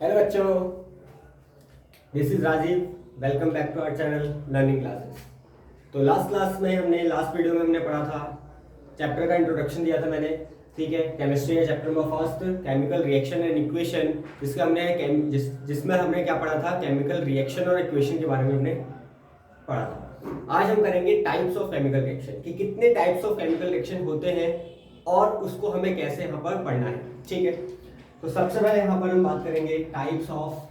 Hello बच्चों, this is Rajiv. Welcome back to our channel learning classes. तो last video में हमने पढ़ा था, चैप्टर का इंट्रोडक्शन दिया था मैंने। ठीक है, केमिस्ट्री है chapter number first, chemical reaction and equation, जिसमें हमने क्या पढ़ा था, केमिकल रिएक्शन और इक्वेशन के बारे में हमने पढ़ा था। आज हम करेंगे टाइप्स ऑफ केमिकल रिएक्शन, कि कितने टाइप्स ऑफ केमिकल रिएक्शन होते हैं और उसको हमें कैसे यहाँ पर पढ़ना है। ठीक है, तो सबसे पहले यहाँ पर हम बात करेंगे टाइप्स ऑफ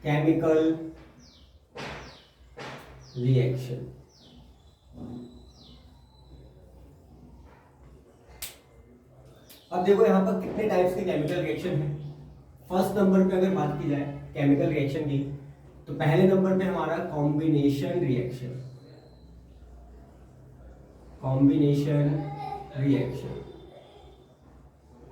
केमिकल रिएक्शन। अब देखो यहाँ पर कितने टाइप्स के केमिकल रिएक्शन है। फर्स्ट नंबर पे अगर बात की जाए केमिकल रिएक्शन की, तो पहले नंबर पे हमारा combination reaction. Combination reaction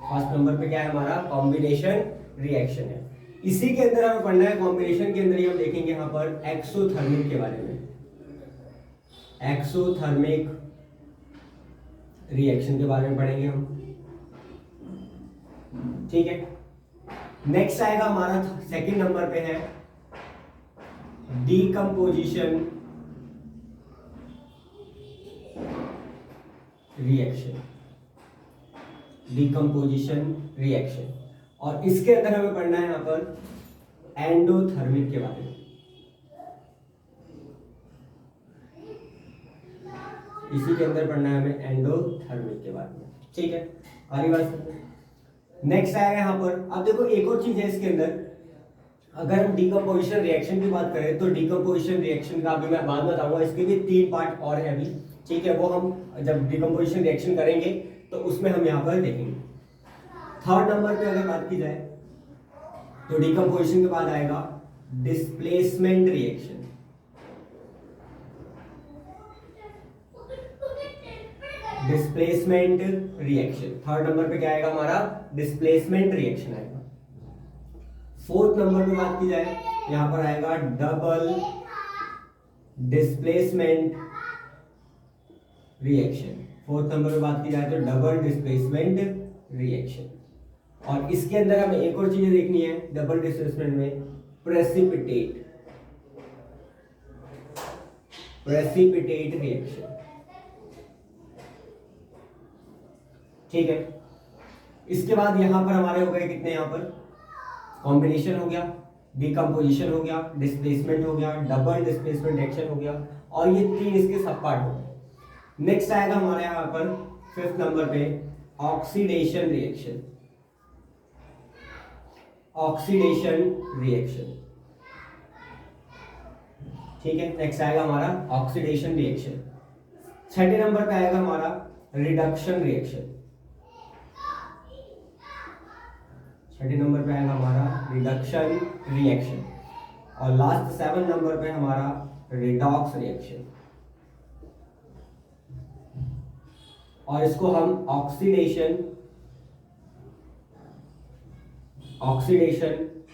first number पे क्या है हमारा, कॉम्बिनेशन रिएक्शन है। इसी के अंदर हमें पढ़ना है, कॉम्बिनेशन के अंदर ही हम देखेंगे यहाँ पर एक्सोथर्मिक के बारे में। एक्सोथर्मिक रिएक्शन के बारे में पढ़ेंगे हम। ठीक है, नेक्स्ट आएगा हमारा सेकंड नंबर पे है डीकंपोजिशन रिएक्शन। डीकंपोजिशन रिएक्शन, और इसके अंदर हमें पढ़ना है यहाँ पर एंडोथर्मिक के बारे में। इसी के अंदर पढ़ना है हमें एंडोथर्मिक के बारे में। ठीक है, आगे बात। नेक्स्ट आएगा यहाँ पर, अब देखो एक और चीज है इसके अंदर, अगर हम डीकंपोजिशन रिएक्शन की बात करें तो डीकंपोजिशन रिएक्शन का अभी मैं बाद में बताऊंगा, इसके भी 3 पार्ट और है अभी। ठीक है, वो हम जब डीकंपोजिशन रिएक्शन करेंगे तो उसमें हम यहाँ पर देखेंगे। थर्ड नंबर पे अगर बात की जाए तो डीकंपोजिशन के बाद आएगा displacement reaction. Displacement reaction third number पे क्या आएगा हमारा, डिस्प्लेसमेंट रिएक्शन आएगा। फोर्थ नंबर पे बात की जाए, यहां पर आएगा double displacement reaction. Fourth number पे बात की जाए तो डबल डिस्प्लेसमेंट रिएक्शन। और इसके अंदर हमें एक और चीज देखनी है डबल डिस्प्लेसमेंट में, प्रेसिपिटेट रिएक्शन। ठीक है, इसके बाद यहां पर हमारे हो गए कितने, यहां पर कॉम्बिनेशन हो गया, डीकंपोजिशन हो गया, डिस्प्लेसमेंट हो गया, डबल डिस्प्लेसमेंट रिएक्शन हो गया, और ये 3 इसके सब पार्ट हो गए। नेक्स्ट आएगा हमारे यहां पर फिफ्थ नंबर पे ऑक्सीडेशन रिएक्शन। ऑक्सीडेशन रिएक्शन, ठीक है, नेक्स्ट आएगा हमारा ऑक्सीडेशन रिएक्शन। छठे नंबर पे आएगा हमारा रिडक्शन रिएक्शन। छठे नंबर पे आएगा हमारा रिडक्शन रिएक्शन, और लास्ट 7 नंबर पे हमारा रिडॉक्स रिएक्शन। और इसको हम ऑक्सीडेशन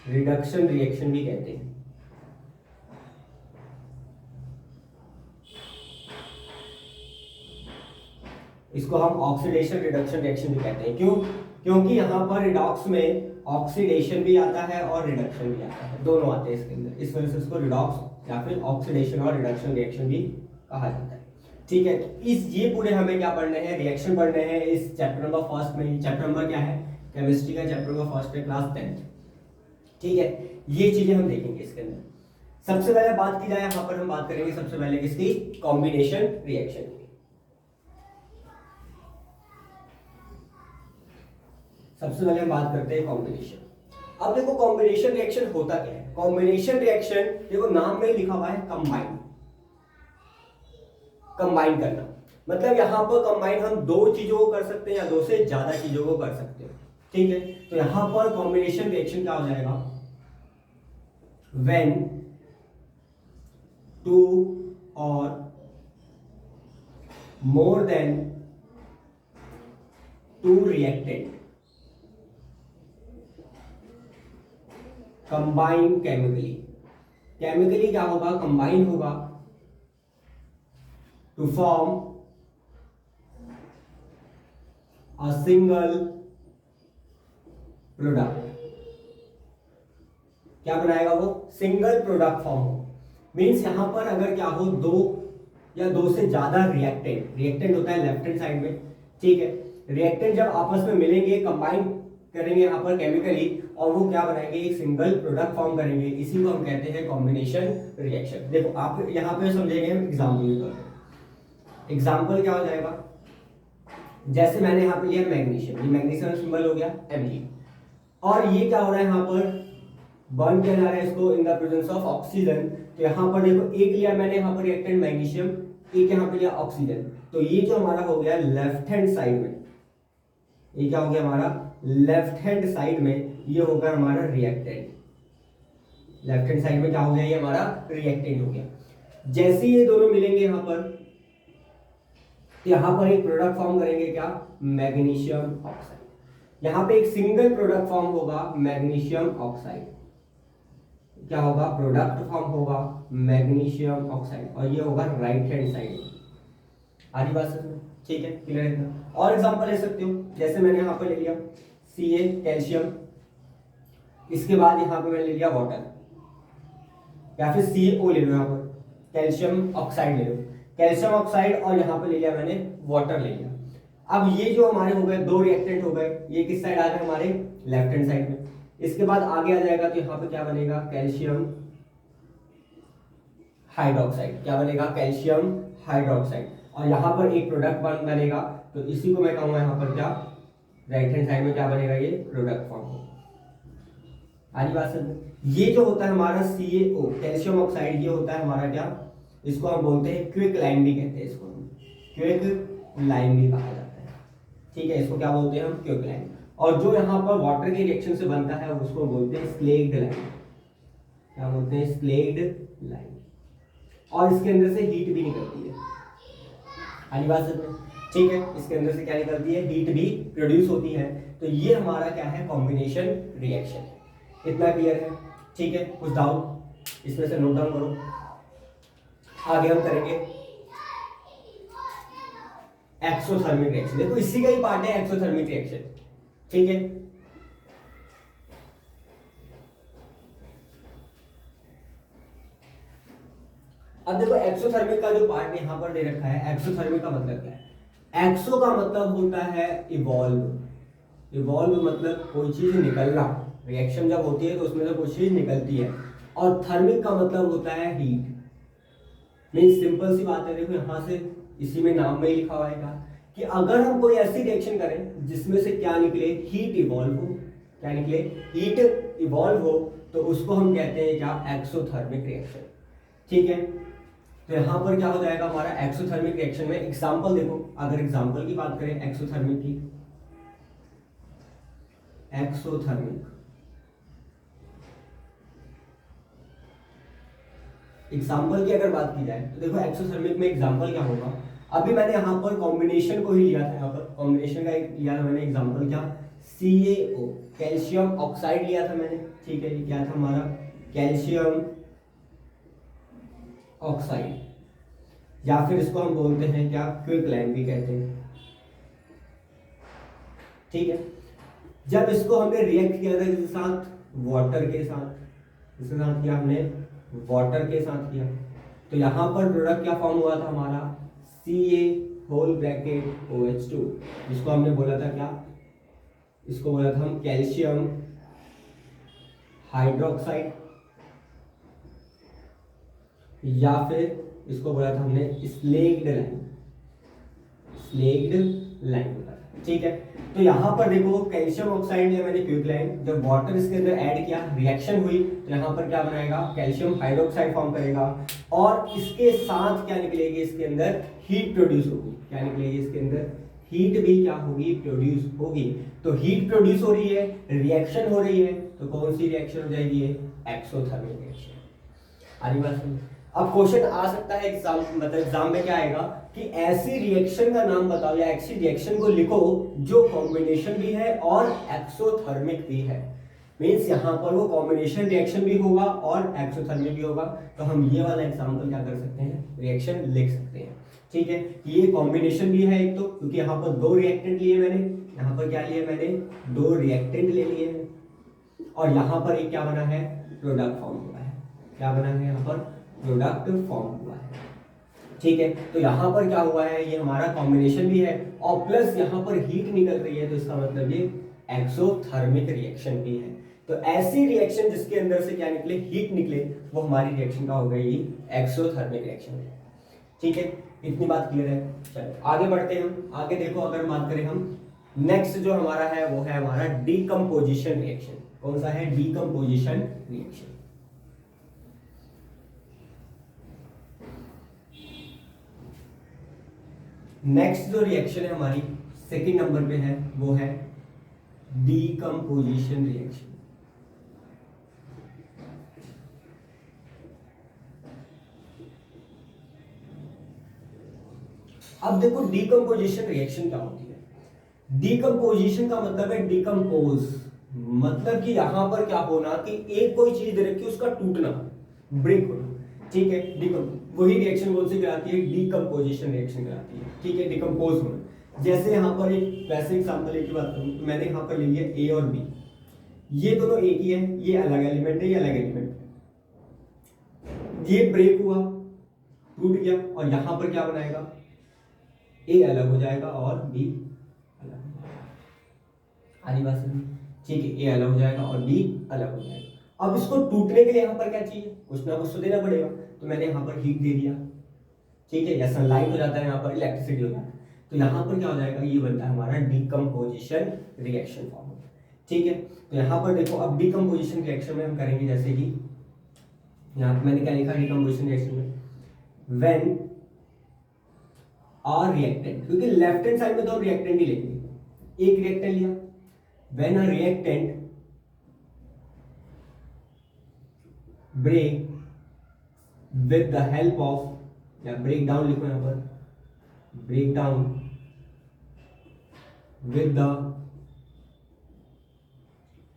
रिडक्शन रिएक्शन भी कहते हैं। इसको हम ऑक्सीडेशन रिडक्शन रिएक्शन भी कहते हैं। क्यों? क्योंकि यहां पर रिडॉक्स में ऑक्सीडेशन भी आता है और रिडक्शन भी आता है, दोनों आते हैं इसके अंदर। इस वजह से इसको रिडॉक्स या फिर ऑक्सीडेशन और रिडक्शन रिएक्शन भी कहा जाता है। ठीक है, तो ये पूरे हमें क्या पढ़ने हैं, रिएक्शन पढ़ने हैं इस चैप्टर नंबर फर्स्ट में। चैप्टर नंबर क्या है, केमिस्ट्री का चैप्टर नंबर फर्स्ट है, क्लास 10th। ठीक है, ये चीजें हम देखेंगे इसके अंदर। सबसे पहले बात की जाए, यहां पर हम बात करेंगे सबसे पहले किसकी, कॉम्बिनेशन रिएक्शन की। सबसे पहले हम बात करते हैं कॉम्बिनेशन। अब देखो कॉम्बिनेशन रिएक्शन होता क्या है। कॉम्बिनेशन रिएक्शन देखो नाम में लिखा हुआ है कंबाइन करना। मतलब यहां पर कंबाइन हम 2 चीजों को कर सकते हैं या 2 से ज्यादा चीजों को कर सकते हैं। ठीक है, तो यहां पर कॉम्बिनेशन रिएक्शन क्या हो जाएगा, व्हेन 2 और more than 2 reactant combine chemically क्या होगा, कंबाइन होगा to form a single product, क्या बनाएगा वो, सिंगल प्रोडक्ट फॉर्म हो। मींस यहां पर अगर क्या हो, दो या दो से ज्यादा रिएक्टेंट, रिएक्टेंट होता है लेफ्ट हैंड साइड में, ठीक है, रिएक्टेंट जब आपस में मिलेंगे, कंबाइन करेंगे यहाँ पर केमिकली, और वो क्या बनाएंगे, एक सिंगल प्रोडक्ट फॉर्म करेंगे, इसी को हम कहते हैं कॉम्बिनेशन रिएक्शन। देखो आप यहाँ पे समझेंगे हम एग्जाम्पल के तौर पे। एग्जाम्पल क्या हो जाएगा, जैसे मैंने यहाँ पे लिया मैग्नीशियम, ये मैग्नीशियम सिंबल हो गया Mg, और ये क्या हो रहा है यहाँ पर, बर्न किया जा रहा है इसको in the presence of oxygen. तो यहाँ पर देखो एक लिया मैंने यहाँ पर रिएक्टेंट मैग्नीशियम, एक यहाँ पे लिया ऑक्सीजन, तो ये जो हमारा हो गया लेफ्ट हैंड साइड में, ये क्या हो गया हमारा लेफ्ट हैंड साइड में, ये होगा हमारा रिएक्टेंट, लेफ्ट हैंड साइड में क्या हो गया, ये हमारा रिएक्टेंट हो गया। जैसे ये दोनों मिलेंगे यहाँ पर, यहाँ पर एक प्रोडक्ट फॉर्म करेंगे, क्या, मैग्नीशियम ऑक्साइड। यहाँ पे एक सिंगल प्रोडक्ट फॉर्म होगा मैग्नीशियम ऑक्साइड, क्या होगा, प्रोडक्ट फॉर्म होगा मैग्नीशियम ऑक्साइड, और ये होगा राइट हैंड साइड में। आधी बात समझ, ठीक है, क्लियर है। और एग्जांपल ले सकते हो, जैसे मैंने यहाँ पर ले लिया Ca कैल्शियम, इसके बाद यहाँ पे मैंने ले लिया वाटर, या फिर CO ले लो, यहाँ पर कैल्शियम ऑक्साइड ले लो, कैल्शियम ऑक्साइड, और यहाँ पे ले लिया मैंने वाटर ले लिया। अब ये जो हमारे हो गए दो रिएक्टेंट हो गए, ये किस साइड आ गए, हमारे लेफ्ट हैंड साइड में। इसके बाद आगे आ जाएगा तो यहाँ पे क्या बनेगा, कैल्शियम हाइड्रोक्साइड, क्या बनेगा, कैल्शियम हाइड्रोक्साइड, और यहाँ पर एक प्रोडक्ट बनेगा, तो इसी को मैं कहूँगा यहाँ पर क्या, राइट हैंड साइड में क्या बनेगा, ये प्रोडक्ट फॉर्म होगा। आधी बात समझ। ये जो होता है हमारा CaO कैल्शियम ऑक्साइड, ये होता है हमारा क्या, इसको हम बोलते हैं क्विक लाइम भी कहते हैं, इसको हम क्विक लाइम भी कहा जाता है, ठीक है, इसको क्या बोलते हैं हम, क्विक लाइम। और जो यहाँ पर वाटर के रिएक्शन से बनता है उसको बोलते हैं स्लेग्ड लाइम, क्या बोलते हैं, स्लेग्ड लाइम, और इसके अंदर से हीट भी निकलती है। आधी बात समझ, ठीक है, इसके अंदर से क्या निकलती है, हीट भी प्रोड्यूस होती है। तो ये हमारा क्या है, कॉम्बिनेशन रिएक्शन। इतना क्लियर है, ठीक है, कुछ डाउट इसमें से नोट डाउन करो। आगे हम करेंगे एक्सोथर्मिक रिएक्शन। देखो इसी का ही पार्ट है एक्सोथर्मिक रिएक्शन, ठीक है। अब देखो एक्सोथर्मिक का जो पार्ट यहाँ पर दे रखा है, एक्सोथर्मिक का मतलब क्या है, एक्सो का मतलब होता है इवॉल्व, इवॉल्व मतलब कोई चीज निकलना, रिएक्शन जब होती है तो उसमें से कोई चीज निकलती है, और थर्मिक का मतलब होता है हीट। मीन्स सिंपल सी बात है, देखो यहाँ से इसी में नाम में ही लिखा हुआ है कि अगर हम कोई ऐसी रिएक्शन करें जिसमें से क्या निकले, हीट इवॉल्व हो, क्या निकले, हीट इवॉल्व हो, तो उसको हम कहते हैं क्या, एक्सोथर्मिक रिएक्शन, ठीक है। तो यहाँ पर क्या हो जाएगा हमारा एक्सोथर्मिक रिएक्शन में। एग्जांपल देखो, अगर एग्जांपल की बात करें एक्सोथर्मिक की, एक्सोथर्मिक एग्जाम्पल की अगर बात की जाए तो देखो एक्सोथर्मिक में एग्जाम्पल क्या होगा, अभी मैंने यहाँ पर कॉम्बिनेशन को ही लिया था, यहाँ पर कॉम्बिनेशन का एक लिया था मैंने एग्जाम्पल, क्या, CaO कैल्शियम ऑक्साइड लिया था मैंने, ठीक है, ये क्या था हमारा कैल्शियम ऑक्साइड, या फिर इसको हम बोलते हैं क्या, क्विक लाइम भी कहते हैं, ठीक है। जब इसको हमने रिएक्ट किया था किसके साथ, वाटर के साथ, किसके साथ किया हमने, वाटर के साथ किया, तो यहां पर प्रोडक्ट क्या फॉर्म हुआ था हमारा, CaOH2, जिसको हमने बोला था क्या, इसको बोला था हम कैल्शियम हाइड्रोक्साइड, या फिर इसको बोला था हमने स्लेग्ड लाइम, स्लेग्ड लाइम, ठीक है। तो यहाँ पर देखो कैल्शियम ऑक्साइड लिया मैंने क्विक लाइम, जब वाटर इसके अंदर ऐड किया, रिएक्शन हुई, तो यहाँ पर क्या बनाएगा, कैल्शियम हाइड्रोक्साइड फॉर्म करेगा, और इसके साथ क्या निकलेगी, इसके अंदर हीट प्रोड्यूस होगी, क्या निकलेगी, इसके अंदर हीट भी क्या होगी, प्रोड्यूस होगी। तो हीट प्रोड्यूस हो रही है, रिएक्शन हो रही है, तो कौन सी रिएक्शन हो जाएगी, एक्सोथर्मिक रिएक्शन। आगे बात सुनिए। अब क्वेश्चन आ सकता है एग्जाम, मतलब एग्जाम में क्या आएगा कि ऐसी रिएक्शन का नाम बताओ या ऐसी रिएक्शन को लिखो जो कॉम्बिनेशन भी है और एक्सोथर्मिक भी है। मींस यहाँ पर वो कॉम्बिनेशन रिएक्शन भी होगा और एक्सोथर्मिक भी होगा। तो हम ये वाला एग्जाम्पल क्या कर सकते हैं, रिएक्शन लिख सकते हैं, ठीक है। ये कॉम्बिनेशन भी है एक तो, क्योंकि यहाँ पर दो रिएक्टेंट लिए मैंने, यहाँ पर क्या लिया मैंने, 2 रिएक्टेंट ले लिए हैं और यहाँ पर एक क्या बना है, प्रोडक्ट फॉर्म हुआ है। क्या बना है यहाँ पर, प्रोडक्ट फॉर्म हुआ है। ठीक है, तो यहाँ पर क्या हुआ है, ये हमारा कॉम्बिनेशन भी है और प्लस यहाँ पर हीट निकल रही है, तो इसका मतलब ये एक्सोथर्मिक रिएक्शन भी है। तो ऐसी रिएक्शन जिसके अंदर से क्या निकले, हीट निकले, वो हमारी रिएक्शन का हो गई एक्सोथर्मिक रिएक्शन है। ठीक है, इतनी बात क्लियर है। चलो आगे बढ़ते हैं हम। आगे देखो, अगर बात करें हम, नेक्स्ट जो हमारा है वो है हमारा डीकम्पोजिशन रिएक्शन। कौन सा है, डीकम्पोजिशन रिएक्शन। नेक्स्ट जो रिएक्शन है हमारी सेकंड नंबर पे है वो है डीकम्पोजिशन रिएक्शन। अब देखो डीकम्पोजिशन रिएक्शन क्या होती है। डीकम्पोजिशन का मतलब है डीकम्पोज, मतलब कि यहां पर क्या होना कि एक कोई चीज दे रखी है उसका टूटना, ब्रेक होना। ठीक है, वही रिएक्शन कौन सी कहलाती है, डीकम्पोजिशन रिएक्शन कहलाती है। ठीक है, डिकम्पोज होना। जैसे यहां पर एक वैसे एग्जांपल की बात करूं तो मैंने यहां पर ले लिया ए और बी, ये दोनों एक ही है, ये अलग एलिमेंट है, ये अलग एलिमेंट है। ये ब्रेक हुआ, टूट गया और यहां पर क्या बनाएगा, ए अलग हो जाएगा और बी अलग हो जाएगा। आधी बात समझ, ठीक है, ए अलग हो जाएगा और बी अलग हो जाएगा। अब इसको टूटने के लिए यहाँ पर क्या चाहिए, कुछ ना कुछ तो देना पड़ेगा, तो मैंने यहाँ पर हीट दे दिया। ठीक है, या सनलाइट हो जाता है, यहाँ पर इलेक्ट्रिसिटी हो जाता है, तो यहाँ पर क्या हो जाएगा, ये बनता है हमारा डीकम्पोजिशन रिएक्शन फॉर्म। ठीक है, तो यहाँ पर देखो, अब डीकम्पोजिशन रिएक्शन में हम करेंगे जैसे कि यहाँ पर मैंने क्या लिखा डीकम्पोजिशन रिएक्शन में, व्हेन आर रिएक्टेंट, क्योंकि लेफ्ट हैंड साइड में तो हम रिएक्टेंट ही लेंगे, एक रिएक्टेंट लिया, when a reactant break with the help of, या ब्रेक डाउन लिखो यहां पर, break down with the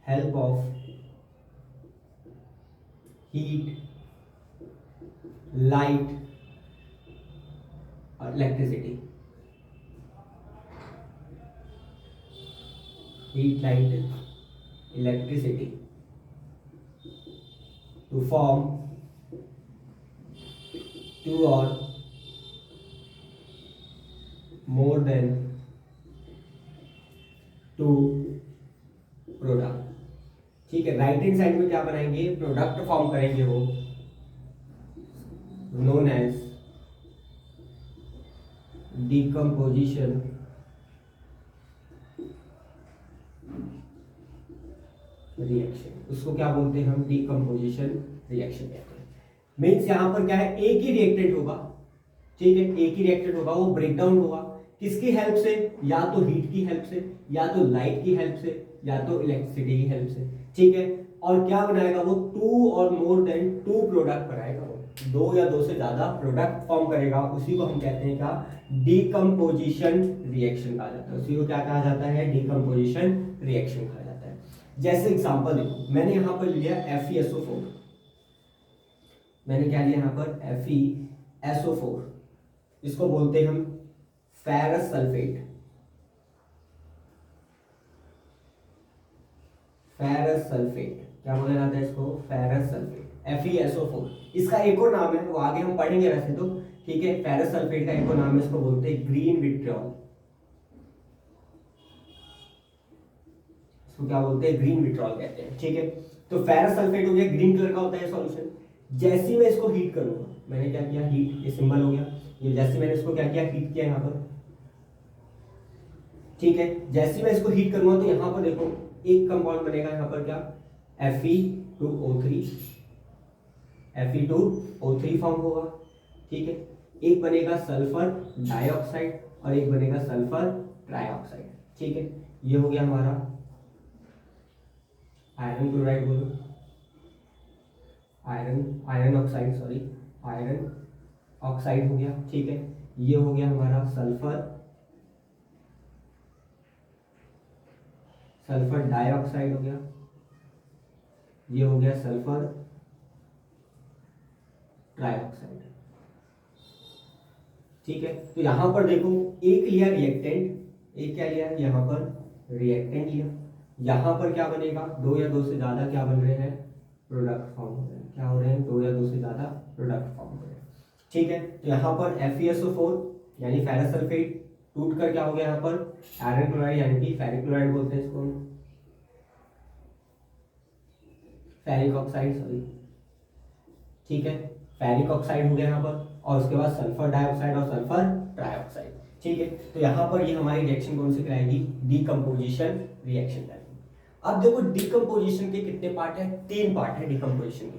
help of heat, light और electricity, heat, light, electricity to form 2 or more than 2 product. ठीक है, राइट हैंड साइड में क्या बनाएंगे, प्रोडक्ट फॉर्म करेंगे, वो नोन एज डीकम्पोजिशन रिएक्शन। उसको क्या बोलते हैं हम, डीकम्पोजिशन रिएक्शन कहते हैं। मीन्स यहां पर क्या है, एक ही रिएक्टेंट होगा। ठीक है, एक ही रिएक्टेंट होगा, वो ब्रेकडाउन होगा किसकी हेल्प से, या तो हीट की हेल्प से, या तो लाइट की हेल्प से, या तो इलेक्ट्रिसिटी की हेल्प से। ठीक है, और क्या बनाएगा वो, 2 और मोर देन 2 प्रोडक्ट बनाएगा, वो 2 या 2 से ज्यादा प्रोडक्ट फॉर्म करेगा। उसी को हम कहते हैं क्या, डीकम्पोजिशन रिएक्शन कहा जाता है। उसी को क्या कहा जाता है, डीकम्पोजिशन रिएक्शन कहा जाता है। जैसे एग्जांपल देखो, मैंने यहां पर लिया FeSO4, मैंने क्या लिया यहां पर, FeSO4, इसको बोलते हैं हम फेरस सल्फेट, फेरस सल्फेट, क्या बोला जाता है इसको, फेरस सल्फेट, FeSO4। इसका एक और नाम है, वो आगे हम पढ़ेंगे वैसे तो। ठीक है, फेरस सल्फेट का एक और नाम है, इसको बोलते हैं ग्रीन विट्रियॉल, इसको क्या बोलते हैं, ग्रीन विट्रियॉल कहते हैं। ठीक है, तो फेरस सल्फेट हो गया, ग्रीन कलर का होता है सॉल्यूशन। जैसे मैं इसको हीट करूंगा, मैंने क्या किया, हीट, ये सिंबल हो गया, ये जैसे मैंने इसको क्या किया, हीट किया यहाँ पर। ठीक है, जैसे मैं इसको हीट करूंगा तो यहाँ पर देखो एक कंपाउंड बनेगा, यहाँ पर क्या, Fe2O3, Fe2O3 फॉर्म होगा। ठीक है, एक बनेगा सल्फर डाइऑक्साइड और एक बनेगा सल्फर ट्राइऑक्साइड। ठीक है, ये हो गया हमारा आयरन क्लोराइड, बोलो iron oxide, sorry iron oxide हो गया। ठीक है, ये हो गया हमारा सल्फर डाइऑक्साइड हो गया, ये हो गया सल्फर ट्राइऑक्साइड। ठीक है, तो यहां पर देखो एक लिया रिएक्टेंट, एक क्या लिया यहाँ पर रिएक्टेंट लिया, यहाँ पर क्या बनेगा, दो या दो से ज्यादा क्या बन रहे हैं, प्रोडक्ट फॉर्म हो रहे हैं, क्या हो रहे हैं, दो या दो से ज्यादा प्रोडक्ट फॉर्म हो रहे हैं। ठीक है, तो यहाँ पर FeSO4 यानी फेरस सल्फेट टूट कर क्या हो गया, यहाँ पर आयरन क्लोराइड यानी कि फेरिक क्लोराइड बोलते हैं इसको हम, फेरिक ऑक्साइड, सॉरी, ठीक है, फेरिक ऑक्साइड हो गया यहाँ पर, और उसके बाद सल्फर डाइऑक्साइड और सल्फर ट्राइऑक्साइड। ठीक है, तो यहाँ पर ये हमारी रिएक्शन कौन सी कराएगी, डीकम्पोजिशन रिएक्शन कराएगी। अब देखो डीकम्पोजिशन के कितने पार्ट है, 3 पार्ट है डीकम्पोजिशन के,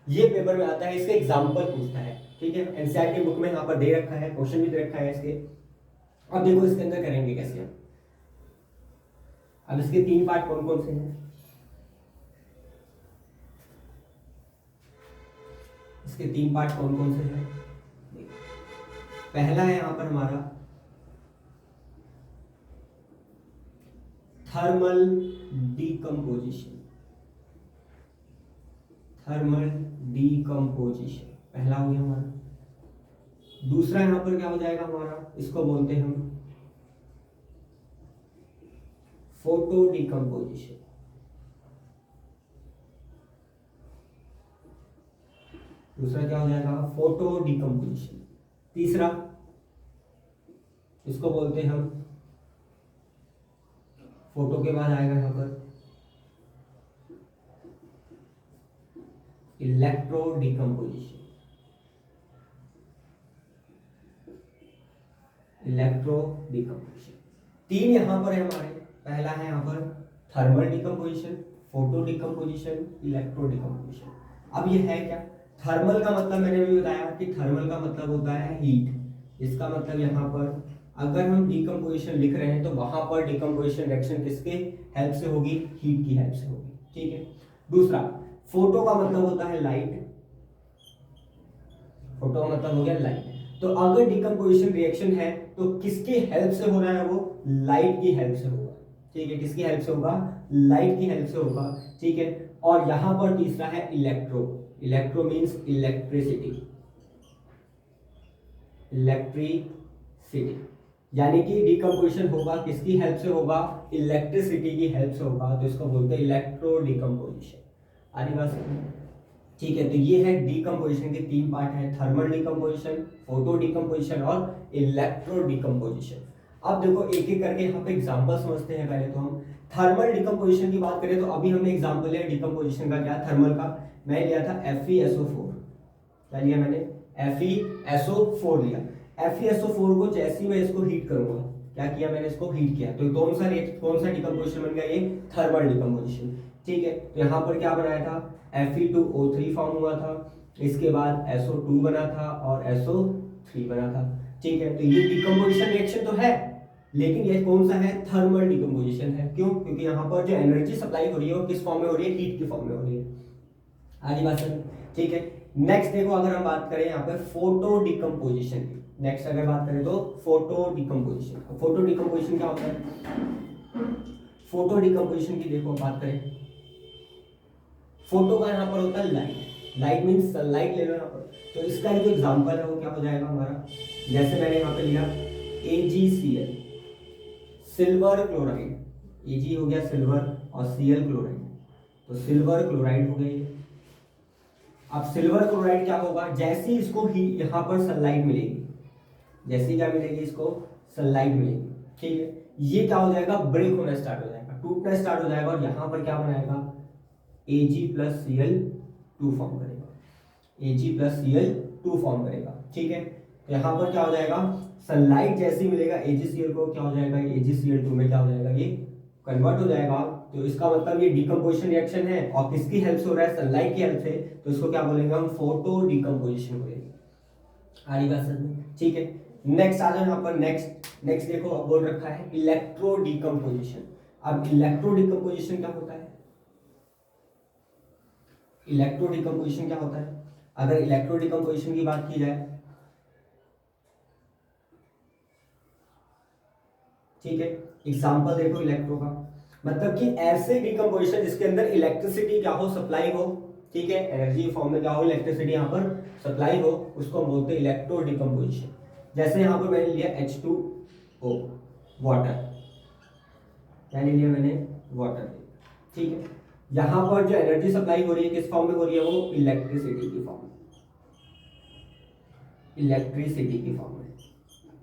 ये पेपर में आता है, इसका एग्जाम्पल पूछता है। ठीक है, एनसीईआरटी बुक में यहाँ पर दे रखा है, क्वेश्चन भी दे रखा है इसके। अब देखो इसके अंदर करेंगे कैसे हम। अब इसके 3 पार्ट कौन कौन से हैं, इसके 3 पार्ट कौन कौन से हैं। पहला है यहाँ पर हमारा थर्मल डीकम्पोजिशन, थर्मल डीकम्पोजिशन पहला हो गया हमारा। दूसरा यहाँ पर क्या हो जाएगा हमारा, इसको बोलते हैं हम फोटो डीकम्पोजिशन। दूसरा क्या हो जाएगा, फोटो डीकम्पोजिशन। तीसरा इसको बोलते हैं हम, फोटो के बाद आएगा यहाँ पर इलेक्ट्रो डीकम्पोजिशन, इलेक्ट्रो डीकम्पोजिशन। 3 यहाँ पर है हमारे, पहला है यहाँ पर thermal decomposition, photo decomposition, electro decomposition. अब ये है क्या, थर्मल का मतलब मैंने भी बताया कि थर्मल का मतलब होता है हीट। इसका मतलब यहाँ पर अगर हम डीकम्पोजिशन लिख रहे हैं तो वहां पर डीकम्पोजिशन रिएक्शन किसके हेल्प से होगी, हीट की हेल्प से होगी। ठीक है, दूसरा फोटो का मतलब होता है लाइट, फोटो का मतलब हो गया लाइट। तो अगर डीकम्पोजिशन रिएक्शन है तो किसकी हेल्प से हो रहा है, वो लाइट की हेल्प से होगा। ठीक है, किसकी हेल्प से होगा, लाइट की हेल्प से होगा। ठीक है, और यहां पर तीसरा है electro, electro means electricity, electricity यानी कि डीकम्पोजिशन होगा किसकी हेल्प से होगा, इलेक्ट्रिसिटी की हेल्प से होगा, तो इसको बोलते हैं इलेक्ट्रो डीकम्पोजिशन। आगे बात समझ। ठीक है, तो ये है डीकम्पोजिशन के 3 पार्ट है, थर्मल डीकम्पोजिशन, फोटो डीकम्पोजिशन और इलेक्ट्रो डीकम्पोजिशन। अब देखो एक एक करके यहाँ पे एग्जांपल समझते हैं। पहले तो हम थर्मल डीकम्पोजिशन की बात करें तो अभी हमने एग्जांपल लिया डीकम्पोजिशन का, क्या थर्मल का, मैं लिया था FeSO4, क्या लिया मैंने, FeSO4 लिया। FeSO4 को जैसे ही मैं इसको हीट करूंगा, क्या किया मैंने, इसको हीट किया, तो कौन सा डीकम्पोजिशन बन गया, ये थर्मल डीकम्पोजिशन। ठीक है, तो यहाँ पर क्या बनाया था, Fe2O3 फॉर्म हुआ था, इसके बाद SO2 बना था और SO3 बना था। ठीक है, तो ये डीकम्पोजिशन रिएक्शन तो है, लेकिन ये कौन सा है, थर्मल डीकम्पोजिशन है। क्यों, क्योंकि यहाँ पर जो एनर्जी सप्लाई हो रही है वो किस फॉर्म में हो रही है, हीट की फॉर्म में हो रही है। आगे बात समझ। ठीक है, नेक्स्ट देखो अगर हम बात करें यहाँ पे फोटो डीकम्पोजिशन की, नेक्स्ट अगर बात करें तो फोटो डीकम्पोजिशन। फोटो डीकम्पोजिशन क्या होता है, फोटो डीकम्पोजिशन की देखो बात करें, फोटो का यहाँ पर होता है लाइट, लाइट मीन्स सनलाइट ले लो यहाँ पर। तो इसका जो एग्जांपल है वो क्या हो जाएगा हमारा, जैसे मैंने यहाँ पे लिया AgCl, सिल्वर क्लोराइड, Ag हो गया सिल्वर और Cl क्लोराइड, तो सिल्वर क्लोराइड हो गई। अब सिल्वर क्लोराइड क्या होगा, जैसे ही इसको ही यहाँ पर सनलाइट मिलेगी, जैसे क्या मिलेगी, इसको सनलाइट मिलेगी। ठीक है, ये क्या हो जाएगा, ब्रेक होना स्टार्ट हो जाएगा, टूटना स्टार्ट हो जाएगा, और यहाँ पर क्या बनाएगा, Ag+Cl2 फॉर्म करेगा, Ag+Cl2 फॉर्म करेगा। ठीक है, तो यहाँ पर क्या हो जाएगा, सनलाइट जैसे मिलेगा AgCl को, क्या हो जाएगा, AgCl2 में क्या हो जाएगा, ये कन्वर्ट हो जाएगा। तो इसका मतलब ये डीकम्पोजिशन रिएक्शन है और किसकी हेल्प से हो रहा है, सनलाइट की हेल्प से, तो इसको क्या बोलेंगे हम, फोटो डीकम्पोजिशन बोलेंगे। आगे बात समझ में। ठीक है, नेक्स्ट आ जाओ यहाँ पर, नेक्स्ट देखो अब बोल रखा है इलेक्ट्रो डीकम्पोजिशन। अब इलेक्ट्रो डीकम्पोजिशन क्या होता है, इलेक्ट्रो डीकम्पोजिशन क्या होता है, अगर इलेक्ट्रो डीकम्पोजिशन की बात की जाए, ठीक है, एग्जांपल देखो इलेक्ट्रो का, मतलब कि ऐसे डीकम्पोजिशन जिसके अंदर इलेक्ट्रिसिटी क्या हो, सप्लाई हो। ठीक है, एनर्जी फॉर्म में क्या हो, इलेक्ट्रिसिटी यहाँ पर सप्लाई हो, उसको बोलते हैं इलेक्ट्रो डीकम्पोजिशन। जैसे यहाँ पर मैंने लिया H2O वाटर, क्या ले लिया मैंने, वाटर ले लिया, ठीक है। यहाँ पर जो एनर्जी सप्लाई हो रही है किस फॉर्म में हो रही है, वो इलेक्ट्रिसिटी की फॉर्म में, इलेक्ट्रिसिटी की फॉर्म में,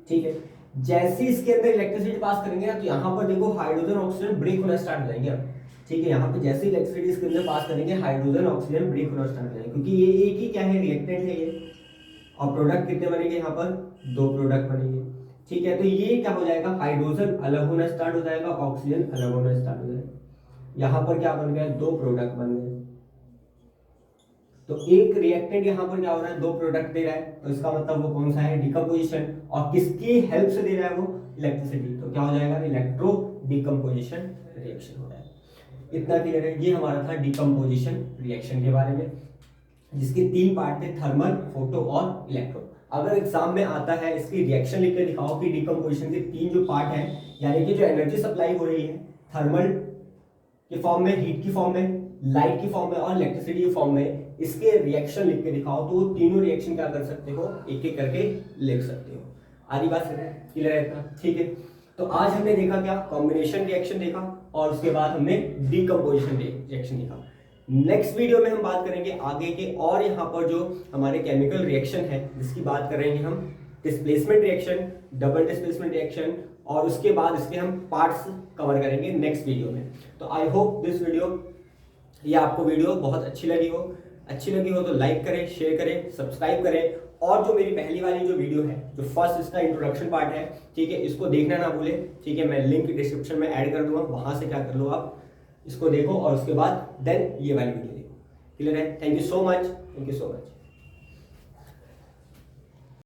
ठीक है। जैसे ही इसके अंदर इलेक्ट्रिसिटी पास करेंगे ना तो यहाँ पर देखो हाइड्रोजन ऑक्सीजन ब्रेक होना स्टार्ट हो जाएंगे अब, ठीक है। यहाँ पे जैसे इलेक्ट्रिसिटी इसके अंदर पास करेंगे हाइड्रोजन ऑक्सीजन ब्रेक होना स्टार्ट हो जाएंगे, क्योंकि ये एक ही क्या है, रिएक्टेंट है ये। और प्रोडक्ट कितने बनेंगे, यहाँ पर 2 प्रोडक्ट बनेंगे, ठीक है। तो ये क्या हो जाएगा, हाइड्रोजन अलग होना स्टार्ट हो जाएगा, ऑक्सीजन अलग होना स्टार्ट हो जाएगा। यहाँ पर क्या बन गया, 2 प्रोडक्ट बन गए। तो एक रिएक्टेंट यहाँ पर क्या हो रहा है, 2 प्रोडक्ट दे रहा है, तो इसका मतलब वो कौन सा है, डिकम्पोजिशन। और किसकी हेल्प से दे रहा है, वो इलेक्ट्रिसिटी। तो क्या हो जाएगा, इलेक्ट्रो डिकम्पोजिशन रिएक्शन हो रहा है। इतना क्लियर है। ये हमारा था डिकम्पोजिशन रिएक्शन के बारे में, जिसके 3 पार्ट थे, थर्मल, फोटो और इलेक्ट्रो। अगर एग्जाम में आता है इसकी रिएक्शन लिख के दिखाओ कि डिकम्पोजिशन के 3 जो पार्ट है, यानी कि जो एनर्जी सप्लाई हो रही है थर्मल के फॉर्म में, हीट की फॉर्म में, लाइट की फॉर्म में और इलेक्ट्रिसिटी की फॉर्म में, इसके रिएक्शन लिख के दिखाओ, तो वो तीनों रिएक्शन क्या कर सकते हो, एक एक करके लिख सकते हो। आधी बात क्लियर है इतना, ठीक है। तो आज हमने देखा क्या, कॉम्बिनेशन रिएक्शन देखा, और उसके बाद हमने डिकम्पोजिशन रिएक्शन देखा। नेक्स्ट वीडियो में हम बात करेंगे आगे के, और यहाँ पर जो हमारे केमिकल रिएक्शन है जिसकी बात करेंगे हम, displacement reaction, double displacement reaction, और उसके बाद इसके हम पार्ट्स कवर करेंगे नेक्स्ट वीडियो में। तो आई होप दिस वीडियो, ये आपको वीडियो बहुत अच्छी लगी हो तो लाइक करें, शेयर करें, सब्सक्राइब करें। और जो मेरी पहली वाली जो वीडियो है, जो फर्स्ट इसका इंट्रोडक्शन पार्ट है, ठीक है, इसको देखना ना भूले, ठीक है। मैं लिंक डिस्क्रिप्शन में ऐड कर दूंगा, वहां से क्या कर लो आप इसको देखो, और उसके बाद देन ये वाली वीडियो देखो। क्लियर है? Thank you so much, thank you so much.